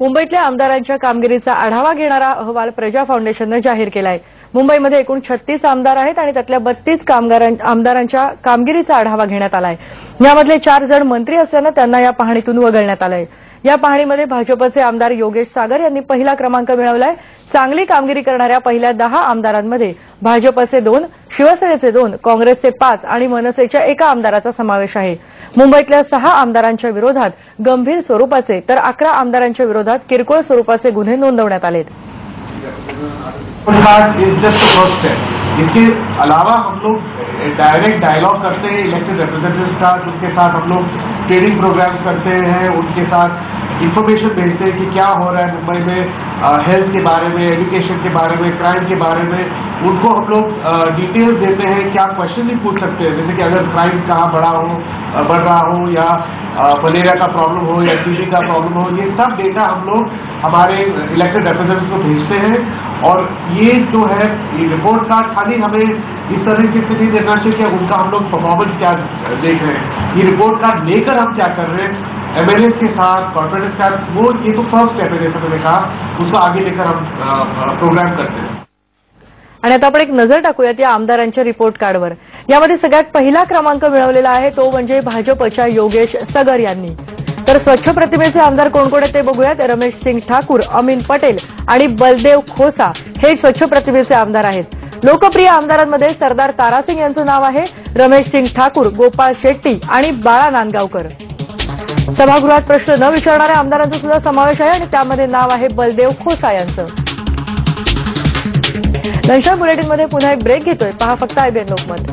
मुंबईतल्या आमदारांच्या कामगिरीचा आढावा घेणारा अहवाल प्रजा फाउंडेशनने जाहीर केलाय। मुंबईमध्ये एकूण 36 आमदार आहेत आणि त्यातल्या 32 आमदारांच्या कामगिरीचा आढावा घेण्यात आलाय। यामधले 4 जण मंत्री असल्याने त्यांना या पाहणीतून वगळण्यात आलंय। या पाहणीमध्ये भाजपचे आमदार योगेश सागर यांनी पहिला क्रमांक मिळवलाय। चांगली कामगिरी करणाऱ्या पहिल्या 10 आमदारांमध्ये भाजपचे 2, शिवसेनेचे 2, काँग्रेसचे 5 आणि मनसेच्या 1 आमदाराचा समावेश आहे। मुंबईतल्या 6 आमदारांच्या विरोधात गंभीर स्वरूपाचे तर 11 आमदारांच्या विरोधात किरकोळ स्वरूपाचे गुन्हे नोंदवण्यात आलेत। इसके अलावा हम लोग डायरेक्ट डायलॉग करते हैं इलेक्टेड रिप्रेजेंटेटिव्स का, उनके साथ हम लोग ट्रेनिंग प्रोग्राम करते हैं, उनके साथ इंफॉर्मेशन भेजते हैं कि क्या हो रहा है मुंबई में, हेल्थ के बारे में, एजुकेशन के बारे में, क्राइम के बारे में उनको हम लोग डिटेल्स देते हैं। क्या क्वेश्चन भी पूछ सकते हैं, जैसे कि अगर क्राइम कहाँ बढ़ रहा हो या मलेरिया का प्रॉब्लम हो या टीबी का प्रॉब्लम हो, ये सब डेटा हम लोग हमारे इलेक्टेड रिप्रेजेंटेटिव्स को भेजते हैं। और ये जो है ये रिपोर्ट कार्ड खाली हमें इस तरह से नहीं देना चाहिए कि उनका हम लोग परफॉर्मेंस क्या देख रहे हैं। ये रिपोर्ट कार्ड लेकर हम क्या कर रहे हैं एमएलए के साथ, कॉर्पोरेट के साथ, वो ये तो फर्स्ट स्टेप है, जैसे मैंने कहा, उसको आगे लेकर हम प्रोग्राम करते हैं। आणि आता आपण एक नजर टाकूयात या आमदारांच्या रिपोर्ट कार्डवर। यामध्ये सगळ्यात पहिला क्रमांक मिळवलेला आहे तो म्हणजे भाजपच्या योगेश सगर यांनी। तर स्वच्छ प्रतिमेचे आमदार कोण कोण आहेत ते बघूयात। रमेश सिंग ठाकूर, अमीन पटेल आणि बलदेव खोसा हे स्वच्छ प्रतिमेचे आमदार आहेत। लोकप्रिय आमदारांमध्ये सरदार तारासिंग यांचं नाव आहे, रमेश सिंग ठाकूर, गोपाळ शेट्टी आणि बाळा नांदगावकर। सभागृहात प्रश्न न विचारणाऱ्या आमदारांचा सुद्धा समावेश आहे आणि त्यामध्ये नाव आहे बलदेव खोसा यांचं। लंच बुलेटिनमध्ये पुन्हा एक ब्रेक घेतोय, पहा फक्त IBN लोकमत।